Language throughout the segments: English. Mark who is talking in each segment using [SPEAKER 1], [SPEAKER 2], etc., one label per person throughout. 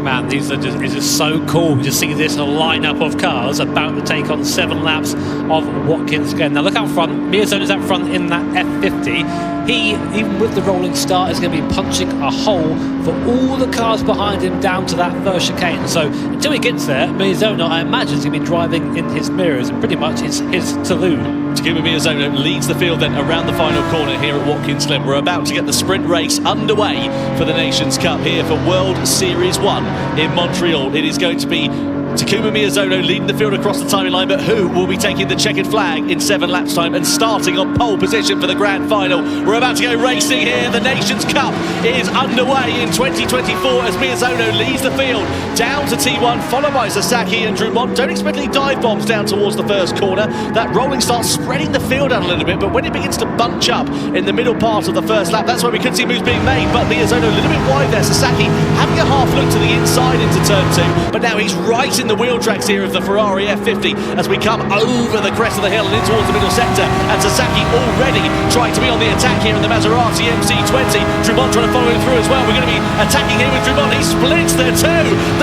[SPEAKER 1] man, it's just so cool to see this lineup of cars about to take on 7 laps of Watkins Glen. Now look out front, Miyazono's out front in that F50. He, even with the rolling start, is going to be punching a hole for all the cars behind him down to that first chicane. So until he gets there, Miyazono, I imagine, is going to be driving in his mirrors, and pretty much it's his to lose.
[SPEAKER 2] Takuma Miyazono leads the field then around the final corner here at Watkins Glen. We're about to get the sprint race underway for the Nations Cup here for World Series 1 in Montreal. It is going to be Takuma Miyazono leading the field across the timing line, but who will be taking the checkered flag in 7 laps time and starting on pole position for the grand final? We're about to go racing here. The Nations Cup is underway in 2024 as Miyazono leads the field down to T1, followed by Sasaki and Drummond. Don't expect any dive bombs down towards the first corner. That rolling starts spreading the field out a little bit, but when it begins to bunch up in the middle part of the first lap, that's where we could see moves being made. But Miyazono a little bit wide there. Sasaki having a half look to the inside into turn 2, but now he's right in the wheel tracks here of the Ferrari F50 as we come over the crest of the hill and in towards the middle sector, and Sasaki already trying to be on the attack here in the Maserati MC20. Drummond trying to follow him through as well. We're going to be attacking here with Drummond. He splits the 2.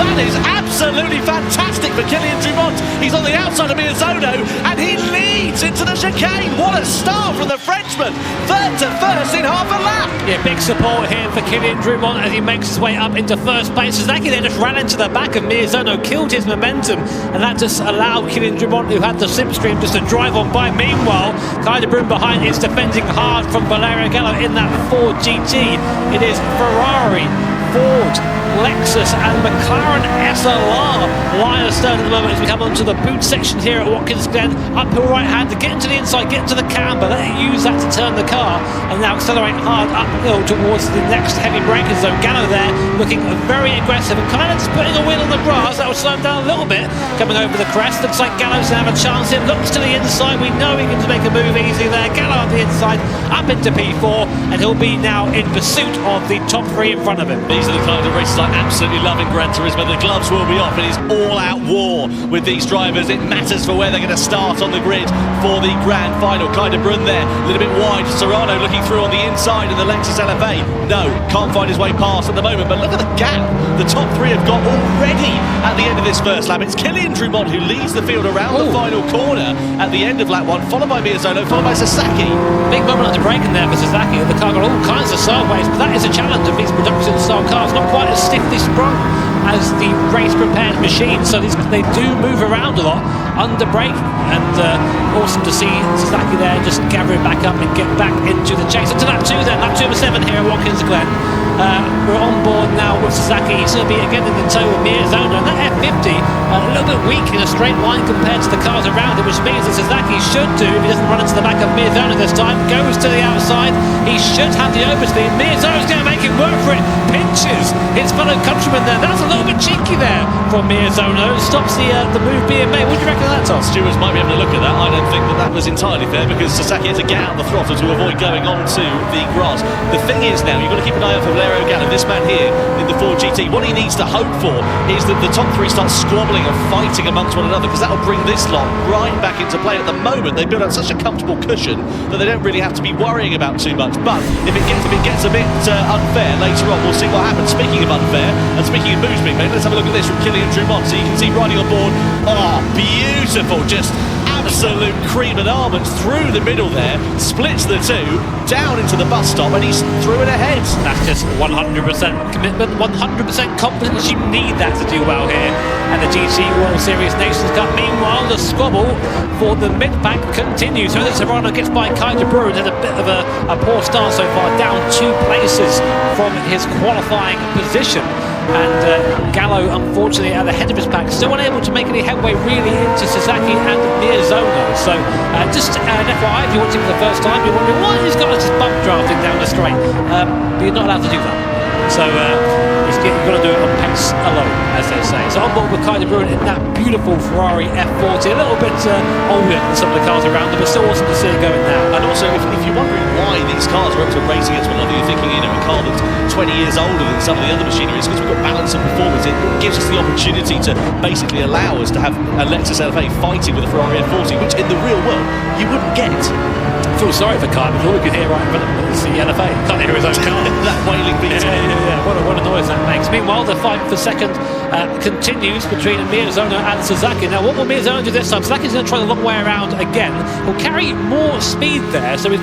[SPEAKER 2] That is absolutely fantastic for Kylian Drummond. He's on the outside of Miyazono and he leads into the chicane. What a start from the Frenchman, third to first in half a lap.
[SPEAKER 1] Yeah, big support here for Kylian Drummond as he makes his way up into first place. Sasaki then just ran into the back of Miyazono, killed his momentum, and that just allowed Kylian Drummond, who had the slipstream, just to drive on by. Meanwhile, Kai de Bruyne behind is defending hard from Valerio Gallo in that Ford GT. It is Ferrari, Ford, Lexus and McLaren SLR line astern at the moment as we come onto the boot section here at Watkins Glen. Uphill right hand to get into the inside, get into the camber, let it use that to turn the car, and now accelerate hard uphill towards the next heavy braking zone. Gallo there looking very aggressive and kind of just putting a wheel on the grass. That will slow him down a little bit coming over the crest. Looks like Gallo's going to have a chance. It looks to the inside. We know he can make a move easy there. Gallo on the inside up into P4, and he'll be now in pursuit of the top 3 in front of him.
[SPEAKER 2] These are the kind of races I absolutely love in Gran Turismo. The gloves will be off. It is all-out war with these drivers. It matters for where they're going to start on the grid for the grand final. Kai de Bruyne there, a little bit wide. Serrano looking through on the inside of the Lexus LFA. No, can't find his way past at the moment, but look at the gap the top 3 have got already at the end of this first lap. It's Kylian Drummond who leads the field around the final corner at the end of lap 1, followed by Miyazono, followed by Sasaki.
[SPEAKER 1] Big moment under braking there for Sasaki. The car got all kinds of sideways, but that is a challenge of these production style cars. Not quite as stiffly sprung as the race prepared machine, so they do move around a lot under brake, and awesome to see Sasaki there just gathering back up and get back into the chase. Into lap 2 then, lap 2 of 7 here at Watkins Glen. We're on board now with Sasaki. He's going to be again in the tow with Miyazono, and that F50 a little bit weak in a straight line compared to the cars around it, which means that Sasaki should do, if he doesn't run into the back of Miyazono this time, goes to the outside, he should have the overspeed. Miyazono's going to make him work for it, pinches his fellow countryman there. That's a little bit cheeky there from Miyazono, stops the move being made. What do you reckon of that, Tom?
[SPEAKER 2] Stewards might be able to look at that. I don't think that was entirely fair, because Sasaki had to get out the throttle to avoid going onto the grass. The thing is now, you've got to keep an eye out for Valerio Gallo, this man here in the Ford GT. What he needs to hope for is that the top 3 start squabbling and fighting amongst one another, because that will bring this lot right back into play. At the moment, they build up such a comfortable cushion that they don't really have to be worrying about too much. But if it gets a bit unfair later on, we'll see what happens. Speaking of unfair, and speaking of moves being made, let's have a look at this from Kylian Drummond. So you can see riding on board, oh, beautiful, just absolute cream and almonds through the middle there, splits the 2, down into the bus stop, and he's through it ahead.
[SPEAKER 1] That's just 100% commitment, 100% confidence. You need that to do well here. And the GT World Series Nations Cup. Meanwhile, the squabble for the mid-pack continues. So that Serrano gets by Kai de Bruyne, had a bit of a poor start so far, down 2 places from his qualifying position. And Gallo, unfortunately, at the head of his pack, still unable to make any headway really into Sasaki and Miyazono. So just an FYI, if you're watching for the first time, you're wondering why he's got us just bump drafting down the straight. But you're not allowed to do that. So you've got to do it on pace alone, as they say. So on board with Kai de Bruyne in that beautiful Ferrari F40, a little bit older than some of the cars around them, but still awesome to see it going now.
[SPEAKER 2] And also, if you're wondering why these cars are up to race against one another, you're thinking, a car that's 20 years older than some of the other machinery, it's because we've got balance and performance. It gives us the opportunity to basically allow us to have a Lexus LFA fighting with a Ferrari F40, which in the real world you wouldn't get.
[SPEAKER 1] I feel sorry for Kai, because all we can hear right in front of him is the LFA. Can't hear his own car.
[SPEAKER 2] That wailing beat.
[SPEAKER 1] Yeah. What a noise that makes. Meanwhile, they're fighting for second continues between Miyazono and Sasaki. Now, what will Miyazono do this time? Sasaki's going to try the long way around again. He'll carry more speed there, so he's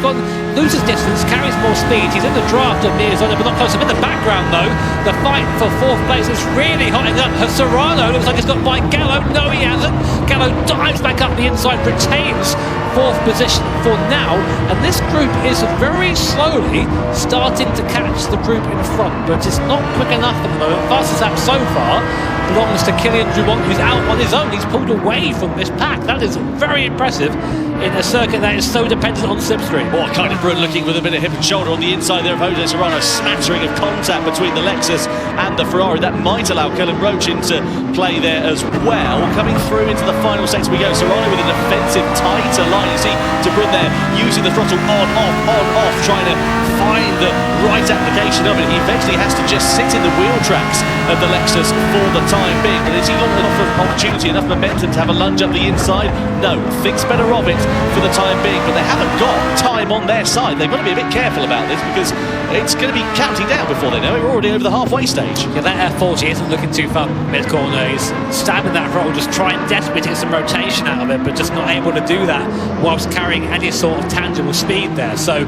[SPEAKER 1] loses distance, carries more speed. He's in the draft of Miyazono, but not close. In the background, though, the fight for 4th place is really hotting up. Serrano looks like he's got by Gallo. No, he hasn't. Gallo dives back up the inside, retains 4th position for now, and this group is very slowly starting to catch the group in front, but it's not quick enough at the moment. Fastest lap so far belongs to Kylian Drumont, who's out on his own. He's pulled away from this pack. That is very impressive in a circuit that is so dependent on slipstream.
[SPEAKER 2] Kind of Brun looking with a bit of hip and shoulder on the inside there of Jose Serrano. Smattering of contact between the Lexus and the Ferrari. That might allow Cullen Roach into play there as well. Coming through into the final sector we go. Serrano with an offensive, tighter line. You see De Bruyne there using the throttle on, off, trying to find the right application of it. He eventually has to just sit in the wheel tracks of the Lexus for the time being. But has he got enough opportunity, enough momentum to have a lunge up the inside? No, thinks better of it for the time being. But they haven't got time on their side. They've got to be a bit careful about this because it's going to be counting down before they know it. We're already over the halfway stage.
[SPEAKER 1] Yeah, that F40 isn't looking too fun mid-corner. He's stabbing that throttle, just trying desperately to get some rotation out of it, but just not able to do that whilst carrying any sort of tangible speed there. So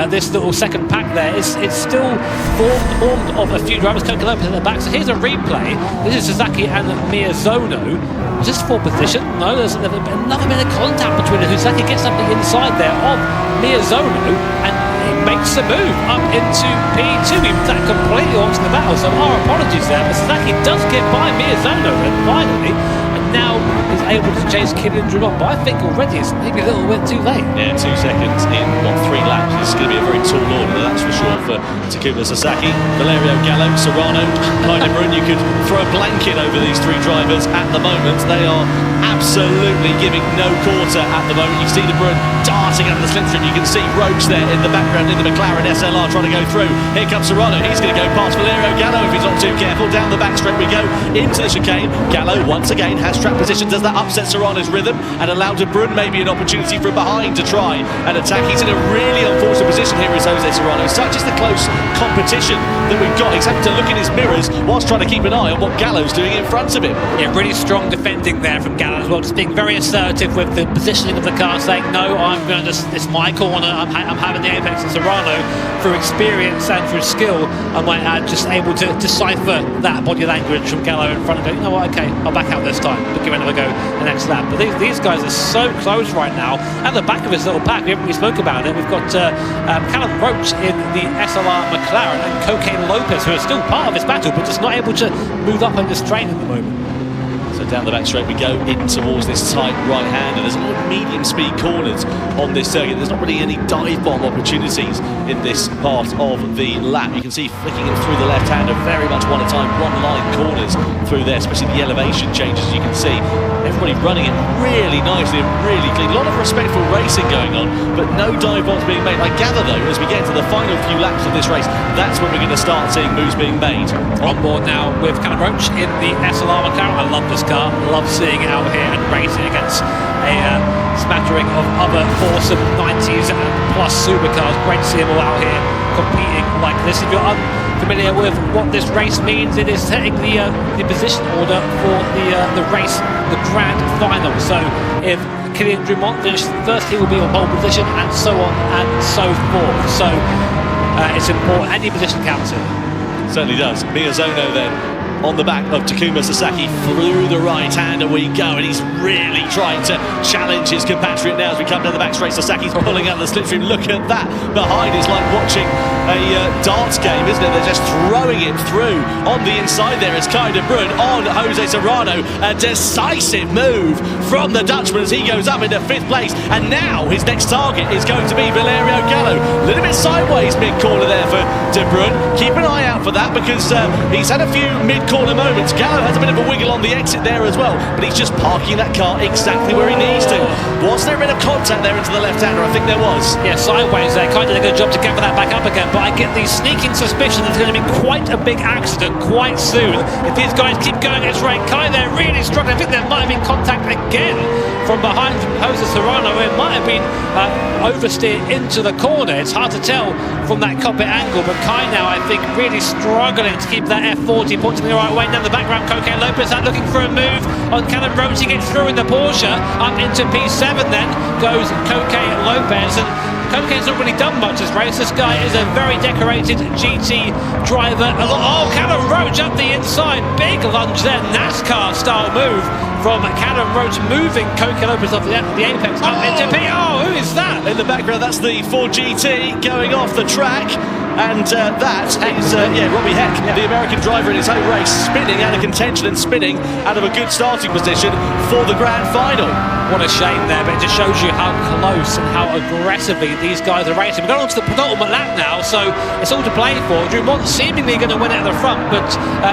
[SPEAKER 1] this little second pack there is still formed of a few drivers. Coco Lopez at the back. So here's a replay. This is Sasaki and Miyazono. Just for position. No, there's another bit of contact between them. Sasaki gets up the inside there of Miyazono and he makes a move up into P2. He was that completely onto the battle. So our apologies there, but Sasaki does get by Miyazono and finally, and now is able to chase Kylian Drumont. But I think already it's maybe a little bit too late.
[SPEAKER 2] Yeah, 2 seconds in 3 laps. This is going to be a very tall order, that's for sure, for Takuma Sasaki, Valerio Gallo, Serrano, kind of Brun. You could throw a blanket over these 3 drivers at the moment. They are absolutely giving no quarter at the moment. You see De Bruyne darting out of the slipstream. You can see Roach there in the background in the McLaren SLR trying to go through. Here comes Serrano. He's going to go past Valerio Gallo if he's not too careful. Down the back straight we go into the chicane. Gallo once again has track position. Does that upset Serrano's rhythm and allow De Bruyne maybe an opportunity from behind to try and attack? He's in a really unfortunate position here is Jose Serrano. Such is the close competition that we've got. He's having to look in his mirrors whilst trying to keep an eye on what Gallo's doing in front of him.
[SPEAKER 1] Yeah, really strong defending there from Gallo as well, just being very assertive with the positioning of the car, saying no, I'm going to this is my corner, I'm having the apex. And Serrano, through experience and through skill, I might add, just able to decipher that body language from Gallo in front and go, you know what, okay, I'll back out this time, but give it another go the next lap. But these guys are so close right now. At the back of his little pack, we haven't really spoke about it, we've got Callum Roach in the SLR McLaren and Cocaine Lopez, who are still part of this battle, but just not able to move up on this train at the moment.
[SPEAKER 2] So down the back straight we go in towards this tight right hand, and there's a lot of medium speed corners on this circuit. There's not really any dive bomb opportunities in this part of the lap. You can see flicking it through the left hander very much one at a time, one line corners through there, especially the elevation changes. You can see everybody running it really nicely and really clean. A lot of respectful racing going on, but no dive bombs being made. I gather though, as we get to the final few laps of this race, that's when we're going to start seeing moves being made.
[SPEAKER 1] On board now with Callum Roach in the SLR McLaren. I love this car, love seeing it out here and racing against a smattering of other awesome 90s and plus supercars. Great to see them all out here competing like this. If you're unfamiliar with what this race means, it is setting the position order for the race, the grand final. So if Kylian Drumont finishes first, he will be on pole position, and so on and so forth. So it's important. Any position counts here.
[SPEAKER 2] Certainly does. Miyazono then on the back of Takuma Sasaki through the right hander we go, and he's really trying to challenge his compatriot now as we come down the back straight. Sasaki's pulling out the slipstream. Look at that behind. It's like watching a darts game, isn't it? They're just throwing it through. On the inside there is Kai De Bruyne on Jose Serrano. A decisive move from the Dutchman as he goes up into 5th place, and now his next target is going to be Valerio Gallo. A little bit sideways mid-corner there for De Bruyne. Keep an eye out for that because he's had a few mid-corner moments. Gallo has a bit of a wiggle on the exit there as well, but he's just parking that car exactly where he needs to. Was there a bit of contact there into the left-hander? I think there was.
[SPEAKER 1] Yeah, sideways there. Kind of did a good job to gather that back up again, but I get the sneaking suspicion there's going to be quite a big accident quite soon if these guys keep going at this rate. Kai there really struggling. I think there might have been contact again from behind from Jose Serrano. It might have been oversteer into the corner. It's hard to tell from that cockpit angle, but Kai now, I think, really struggling to keep that F40 pointing in the right way down the background. Coque Lopez out looking for a move on Callum Roach. He gets through in the Porsche. Up into P7 then goes Coque Lopez. And Coque's not really done much this race. This guy is a very decorated GT driver. Oh, Callum Roach up the inside. Big lunge there. NASCAR style move from Callum Roach, moving Coque Lopez off the apex up into P. Oh, who is that?
[SPEAKER 2] In the background, that's the Ford GT going off the track. And that is, Robbie Heck, the American driver in his home race, spinning out of contention and spinning out of a good starting position for the Grand Final.
[SPEAKER 1] What a shame there, but it just shows you how close and how aggressively these guys are racing. We're going on to the penultimate lap now, so it's all to play for. Dumont seemingly going to win it at the front, but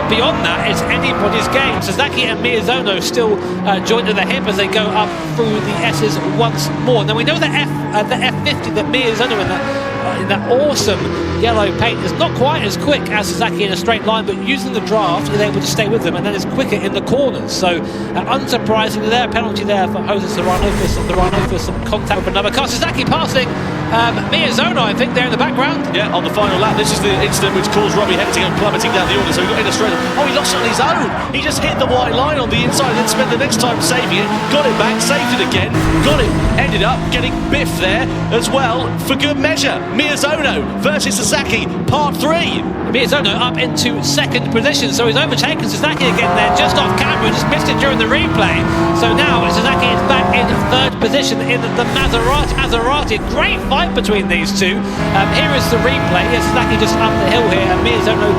[SPEAKER 1] beyond that, it's anybody's game. Sasaki and Miyazono still joined at the hip as they go up through the S's once more. Now we know the F50 that Miyazono in that awesome yellow paint is not quite as quick as Sasaki in a straight line, but using the draft is able to stay with them and then is quicker in the corners. So unsurprisingly there, penalty there for Jose Serrano for some contact with another car. Sasaki passing Miyazono, I think, there in the background.
[SPEAKER 2] Yeah, on the final lap. This is the incident which caused Robbie Heck to go plummeting down the order, so he got in a straight. Oh, he lost it on his own. He just hit the white line on the inside and then spent the next time saving it, got it back, saved it again, got it, ended up getting biffed there as well for good measure. Miyazono versus Sasaki, part 3.
[SPEAKER 1] Miyazono up into second position, so he's overtaken Sasaki again there, just off camera, just missed it during the replay. So now Sasaki is back in third position in the Maserati. Great fight between these two. Here is the replay. Sasaki just up the hill here, and Miyazono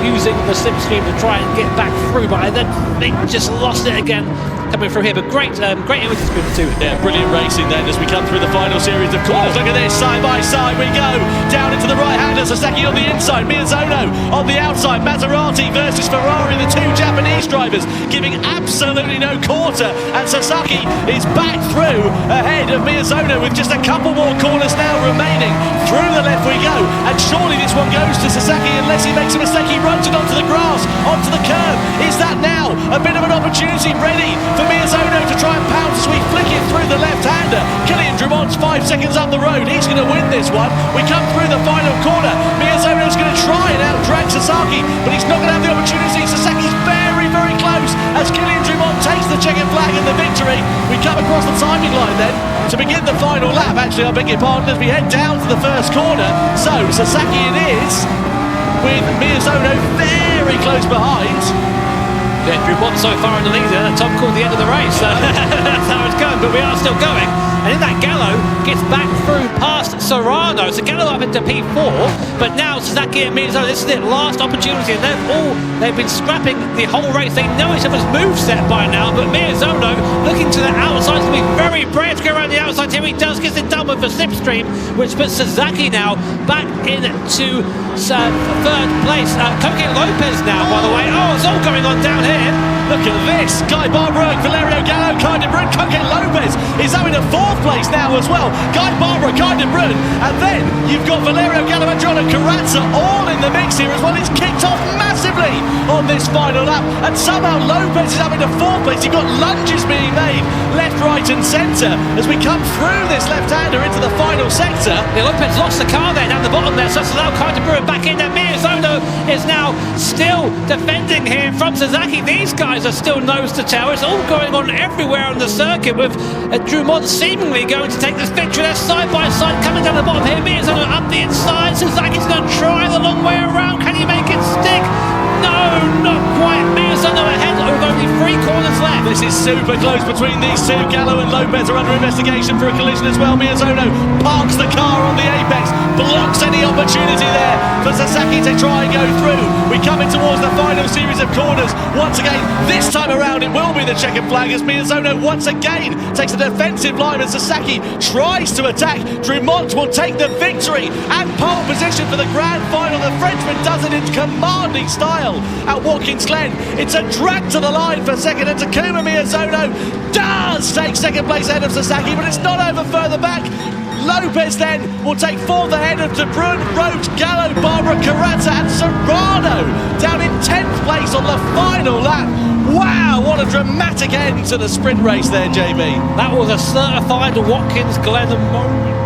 [SPEAKER 1] using the slipstream to try and get back through, but I then think just lost it again coming through here. But great images between the two.
[SPEAKER 2] Yeah, brilliant racing then as we come through the final series of corners. Look at this, side by side we go. Down into the right-hander, Sasaki on the inside, Miyazono on the outside. Maserati versus Ferrari, the two Japanese drivers giving absolutely no quarter, and Sasaki is back through ahead of Miyazono with just a couple more corners now remaining. Through the left we go, and surely this one goes to Sasaki unless he makes a mistake. He runs it onto the grass, onto the curb. Is that now a bit of an opportunity ready for Miyazono to try and pounce as we flick it through the left-hander? Kylian Drumont's 5 seconds up the road. He's going to win this one. We come through the final corner. Miyazono's going to try and out-drag Sasaki, but he's not going to have the opportunity. Sasaki's very, very close as Kylian Drumont takes the checkered flag and the victory. We come across the timing line then to begin the final lap. Actually, I beg your pardon, as we head down to the first corner. So Sasaki it is, with Miyazono very close behind.
[SPEAKER 1] Yeah, Drumont so far in the lead there, Tom called the end of the race. That's how it's going, but we are still going. And in that Gallo gets back through past Serrano. So Gallo up into P4, but now Sasaki and Miyazono, this is their last opportunity, and they've been scrapping the whole race. They know each other's moveset by now, but Miyazono looking to the outside, to be very brave to go around the outside. Here he does, gets it done with the slipstream, which puts Sasaki now back into third place. Coque Lopez now, by the way. Oh, it's all going on down here.
[SPEAKER 2] Look at this, Guy Barbara, Valerio Gallo, Kai de Bruyne, Coque Lopez is up in a 4th place now as well. Guy Barbara, Kai de Bruyne, and then you've got Valerio Gallo and John Carrazza all in the mix here as well. It's kicked off massively on this final lap, and somehow Lopez is up into 4th place. You've got lunges being made left, right and centre as we come through this left-hander into the final sector.
[SPEAKER 1] Yeah, Lopez lost the car there down the bottom there, so it's allowed Kai de Bruyne back in there. Miyazono is now still defending here from Sasaki. These guys are still nose to tail. It's all going on everywhere on the circuit, with Drumont seemingly going to take this victory. They're side by side coming down the bottom here. Miyazono up the inside. Sasaki's going to try the long way around. Can he make it stick? No, not quite. Miyazono ahead with only 3 corners left.
[SPEAKER 2] This is super close between these two. Gallo and Lopez are under investigation for a collision as well. Miyazono parks the car on the apex, blocks any opportunity there for Sasaki to try and go through. We come in towards the final series of corners. Once again, this time around it will be the checkered flag as Miyazono once again takes a defensive line and Sasaki tries to attack. Drumont will take the victory and pole position for the grand final. The Frenchman does it in commanding style at Watkins Glen. It's a drag to the line for second, and Takuma Miyazono does take second place ahead of Sasaki, but it's not over further back. Lopez then will take 4th ahead of De Bruyne, Roach, Gallo, Barbara, Carrazza and Serrano down in 10th place on the final lap. Wow, what a dramatic end to the sprint race there, JB.
[SPEAKER 1] That was a certified Watkins Glen moment.